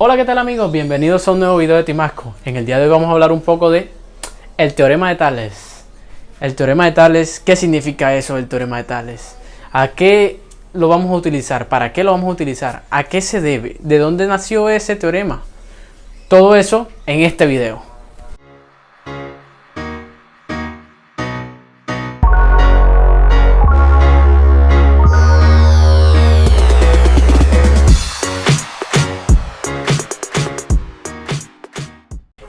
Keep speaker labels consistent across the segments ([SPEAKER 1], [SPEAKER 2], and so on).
[SPEAKER 1] Hola, ¿qué tal amigos? Bienvenidos a un nuevo video de Timasco. En el día de hoy vamos a hablar un poco de el teorema de Tales. El teorema de Tales, ¿qué significa eso del teorema de Tales? ¿A qué lo vamos a utilizar? ¿Para qué lo vamos a utilizar? ¿A qué se debe? ¿De dónde nació ese teorema? Todo eso en este video.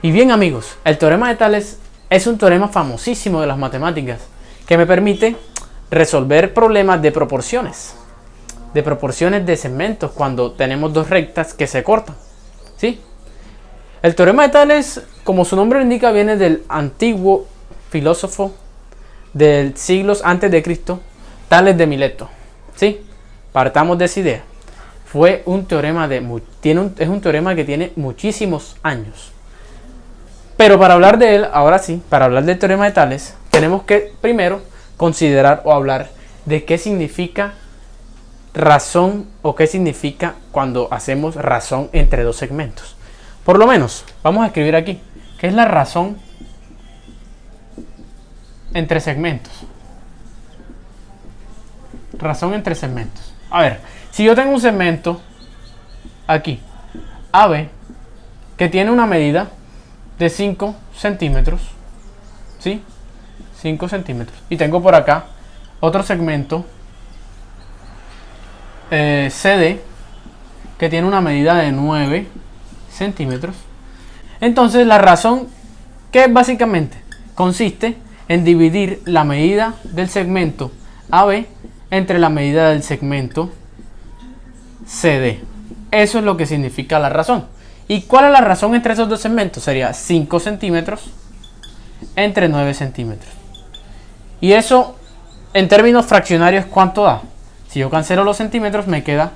[SPEAKER 1] Y bien amigos, el teorema de Tales es un teorema famosísimo de las matemáticas que me permite resolver problemas de proporciones de segmentos cuando tenemos dos rectas que se cortan, ¿sí? El teorema de Tales, como su nombre lo indica, viene del antiguo filósofo del siglos antes de Cristo, Tales de Mileto, ¿sí? Partamos de esa idea. Fue un teorema es un teorema que tiene muchísimos años. Pero para hablar de él, ahora sí, para hablar del teorema de Tales, tenemos que primero considerar o hablar de qué significa razón o qué significa cuando hacemos razón entre dos segmentos. Por lo menos, vamos a escribir aquí, ¿qué es la razón entre segmentos? Razón entre segmentos. A ver, si yo tengo un segmento aquí, AB, que tiene una medida de 5 centímetros, ¿sí? 5 centímetros. Y tengo por acá otro segmento CD que tiene una medida de 9 centímetros. Entonces la razón, que básicamente consiste en dividir la medida del segmento AB entre la medida del segmento CD. Eso es lo que significa la razón. ¿Y cuál es la razón entre esos dos segmentos? Sería 5 centímetros entre 9 centímetros. Y eso, en términos fraccionarios, ¿cuánto da? Si yo cancelo los centímetros, me queda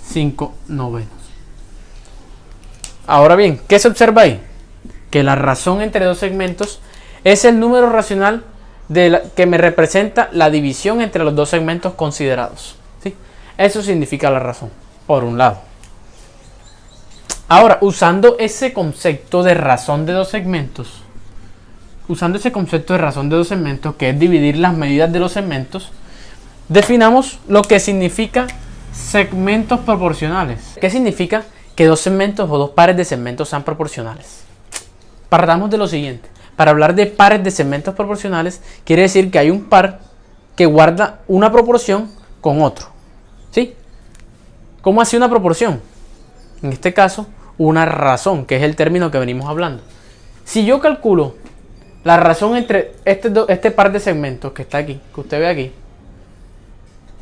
[SPEAKER 1] 5 novenos. Ahora bien, ¿qué se observa ahí? Que la razón entre dos segmentos es el número racional que me representa la división entre los dos segmentos considerados, ¿sí? Eso significa la razón, por un lado. Ahora, usando ese concepto de razón de dos segmentos, que es dividir las medidas de los segmentos, definamos lo que significa segmentos proporcionales. ¿Qué significa que dos segmentos o dos pares de segmentos sean proporcionales? Partamos de lo siguiente. Para hablar de pares de segmentos proporcionales, quiere decir que hay un par que guarda una proporción con otro, ¿sí? ¿Cómo así una proporción? En este caso, una razón, que es el término que venimos hablando. Si yo calculo la razón entre este par de segmentos que está aquí, que usted ve aquí,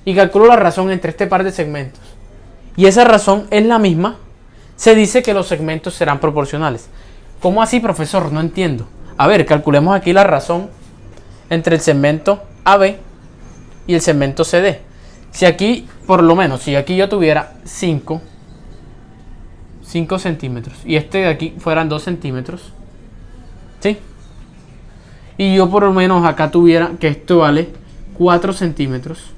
[SPEAKER 1] y calculo la razón entre este par de segmentos, y esa razón es la misma, se dice que los segmentos serán proporcionales. ¿Cómo así, profesor? No entiendo. A ver, calculemos aquí la razón entre el segmento AB y el segmento CD. Si aquí, por lo menos, si aquí yo tuviera 5 centímetros y este de aquí fueran 2 centímetros, ¿sí? Y yo por lo menos acá tuviera que esto vale 4 centímetros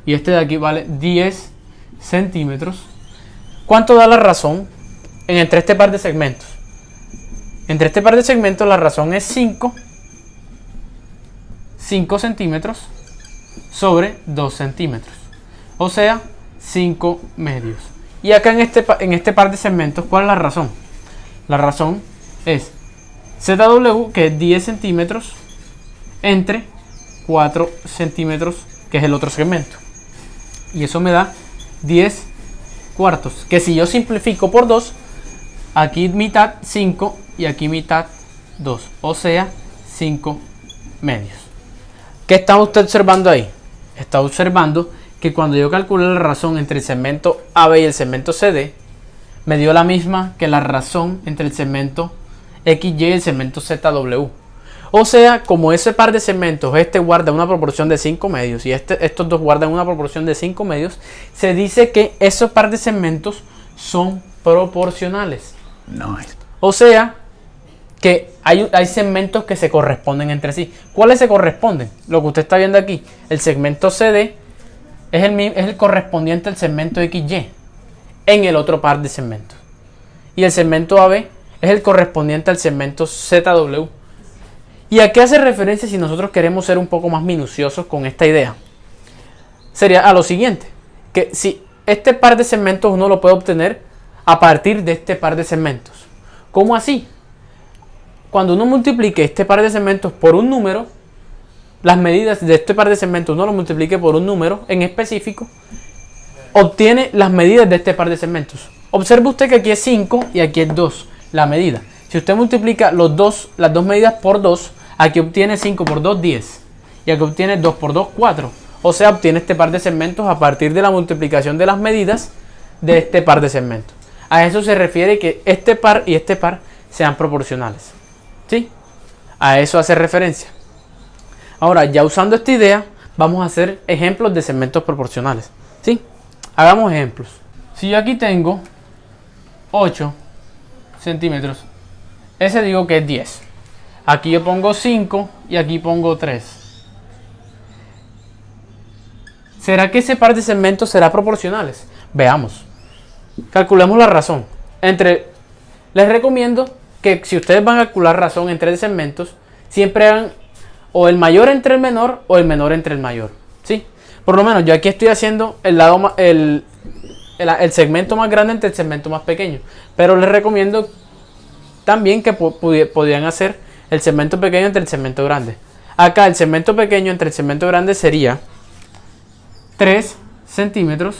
[SPEAKER 1] y este de aquí vale 10 centímetros. ¿Cuánto da la razón entre este par de segmentos? Entre este par de segmentos la razón es 5 centímetros sobre 2 centímetros, o sea 5 medios. Y acá en este par de segmentos, ¿cuál es la razón? La razón es ZW, que es 10 centímetros, entre 4 centímetros, que es el otro segmento. Y eso me da 10 cuartos, que si yo simplifico por 2, aquí mitad 5 y aquí mitad 2, o sea 5 medios. ¿Qué está usted observando ahí? Está observando que cuando yo calculé la razón entre el segmento AB y el segmento CD, me dio la misma que la razón entre el segmento XY y el segmento ZW. O sea, como ese par de segmentos, este guarda una proporción de 5 medios y estos dos guardan una proporción de 5 medios, se dice que esos par de segmentos son proporcionales. No. O sea, que hay segmentos que se corresponden entre sí. ¿Cuáles se corresponden? Lo que usted está viendo aquí, el segmento CD es el correspondiente al segmento XY en el otro par de segmentos. y el segmento AB es el correspondiente al segmento ZW. ¿Y a qué hace referencia si nosotros queremos ser un poco más minuciosos con esta idea? Sería a lo siguiente, que si este par de segmentos uno lo puede obtener a partir de este par de segmentos. ¿Cómo así? Cuando uno multiplique este par de segmentos por un número, las medidas de este par de segmentos uno lo multiplique por un número en específico, obtiene las medidas de este par de segmentos. Observe usted que aquí es 5 y aquí es 2, la medida. Si usted multiplica las dos medidas por 2, aquí obtiene 5 por 2, 10. Y aquí obtiene 2 por 2, 4. O sea, obtiene este par de segmentos a partir de la multiplicación de las medidas de este par de segmentos. A eso se refiere que este par y este par sean proporcionales. ¿Sí? A eso hace referencia. Ahora, ya usando esta idea, vamos a hacer ejemplos de segmentos proporcionales. ¿Sí? Hagamos ejemplos. Si yo aquí tengo 8 centímetros, ese digo que es 10. Aquí yo pongo 5 y aquí pongo 3. ¿Será que ese par de segmentos será proporcionales? Veamos. Calculemos la razón. Les recomiendo que si ustedes van a calcular razón entre segmentos, siempre hagan o el mayor entre el menor o el menor entre el mayor. ¿Sí? Por lo menos yo aquí estoy haciendo el segmento más grande entre el segmento más pequeño. Pero les recomiendo también que podrían hacer el segmento pequeño entre el segmento grande. Acá el segmento pequeño entre el segmento grande sería 3 centímetros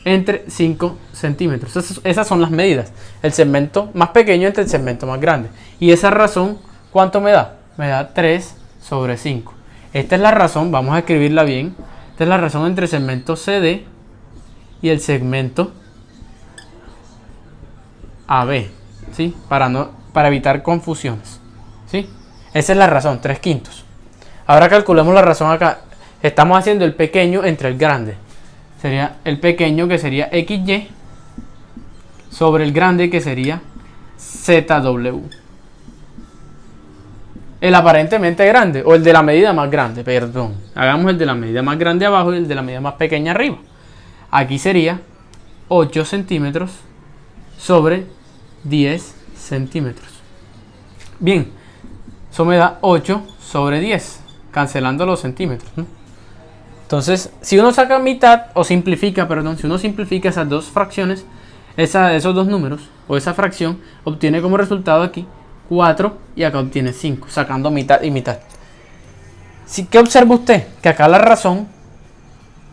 [SPEAKER 1] entre 5 centímetros. Esas son las medidas. El segmento más pequeño entre el segmento más grande. Y esa razón, ¿cuánto me da? Me da 3 sobre 5. Esta es la razón, vamos a escribirla bien. Esta es la razón entre el segmento CD y el segmento AB. ¿Sí? Para evitar confusiones. ¿Sí? Esa es la razón, 3/5. Ahora calculemos la razón acá. Estamos haciendo el pequeño entre el grande. Sería el pequeño que sería XY sobre el grande que sería ZW. El aparentemente grande o el de la medida más grande, perdón. Hagamos el de la medida más grande abajo y el de la medida más pequeña arriba. Aquí sería 8 centímetros sobre 10 centímetros. Bien, eso me da 8 sobre 10, cancelando los centímetros, ¿no? Entonces, si uno saca mitad, o simplifica, perdón, si uno simplifica esas dos fracciones, esos dos números, o esa fracción, obtiene como resultado aquí 4 y acá obtiene 5, sacando mitad y mitad. ¿Qué observa usted? Que acá la razón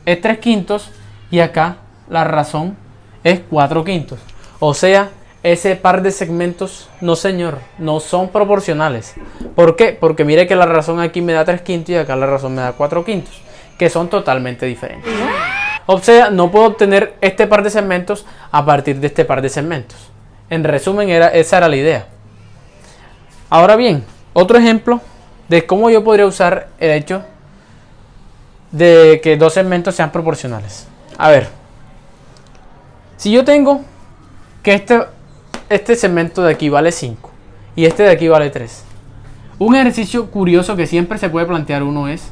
[SPEAKER 1] es 3/5 y acá la razón es 4/5. O sea, ese par de segmentos, no señor, no son proporcionales. ¿Por qué? Porque mire que la razón aquí me da 3/5 y acá la razón me da 4/5. Que son totalmente diferentes. O sea, no puedo obtener este par de segmentos a partir de este par de segmentos. En resumen, esa era la idea. Ahora bien, otro ejemplo de cómo yo podría usar el hecho de que dos segmentos sean proporcionales. A ver, si yo tengo que este segmento de aquí vale 5 y este de aquí vale 3. Un ejercicio curioso que siempre se puede plantear uno es: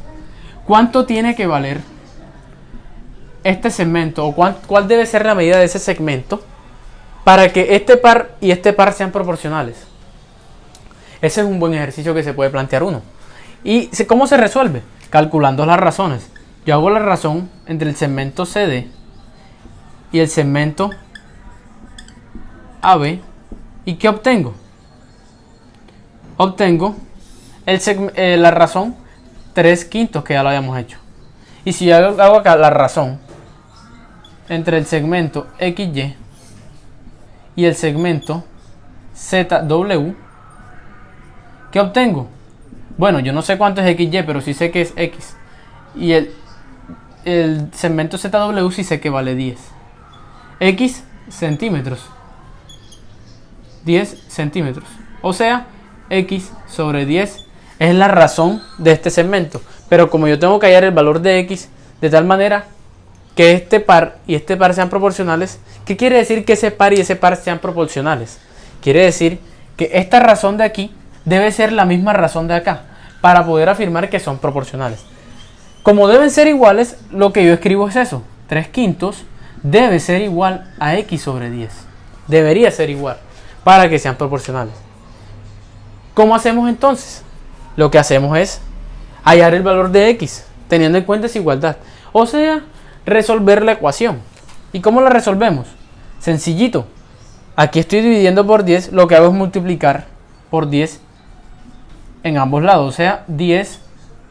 [SPEAKER 1] ¿cuánto tiene que valer este segmento o cuál debe ser la medida de ese segmento para que este par y este par sean proporcionales? Ese es un buen ejercicio que se puede plantear uno. ¿Y cómo se resuelve? Calculando las razones. Yo hago la razón entre el segmento CD y el segmento AB. ¿Y qué obtengo? Obtengo la razón 3/5, que ya lo habíamos hecho. Y si yo hago acá la razón entre el segmento XY y el segmento ZW, ¿qué obtengo? Bueno, yo no sé cuánto es XY, pero sí sé que es X. Y el segmento ZW sí sé que vale 10. X centímetros. 10 centímetros. O sea, X sobre 10 es la razón de este segmento. Pero como yo tengo que hallar el valor de X de tal manera que este par y este par sean proporcionales, ¿qué quiere decir que ese par y ese par sean proporcionales? Quiere decir que esta razón de aquí debe ser la misma razón de acá para poder afirmar que son proporcionales. Como deben ser iguales, lo que yo escribo es eso: 3/5 debe ser igual a X sobre 10. Debería ser igual. para que sean proporcionales. ¿Cómo hacemos entonces? Lo que hacemos es hallar el valor de x, teniendo en cuenta esa igualdad. O sea, resolver la ecuación. ¿Y cómo la resolvemos? Sencillito. Aquí estoy dividiendo por 10, lo que hago es multiplicar por 10 en ambos lados. O sea, 10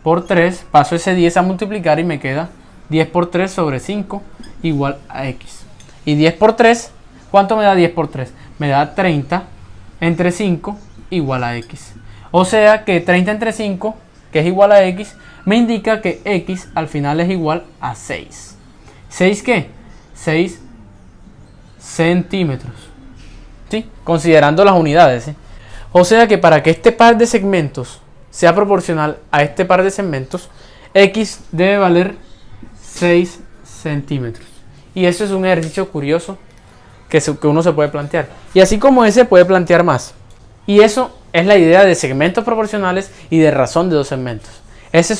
[SPEAKER 1] por 3, paso ese 10 a multiplicar y me queda 10 por 3 sobre 5 igual a x. Y 10 por 3, ¿cuánto me da 10 por 3? Me da 30 entre 5 igual a x. O sea que 30 entre 5, que es igual a x, me indica que x al final es igual a 6. ¿6 qué? 6 centímetros. ¿Sí? Considerando las unidades. ¿Sí? O sea que para que este par de segmentos sea proporcional a este par de segmentos, x debe valer 6 centímetros. Y eso es un ejercicio curioso que uno se puede plantear. Y así como ese puede plantear más. Y eso es la idea de segmentos proporcionales y de razón de dos segmentos. Esa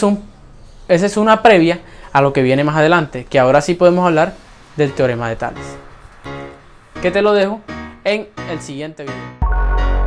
[SPEAKER 1] es una previa a lo que viene más adelante, que ahora sí podemos hablar del teorema de Tales. Que te lo dejo en el siguiente video.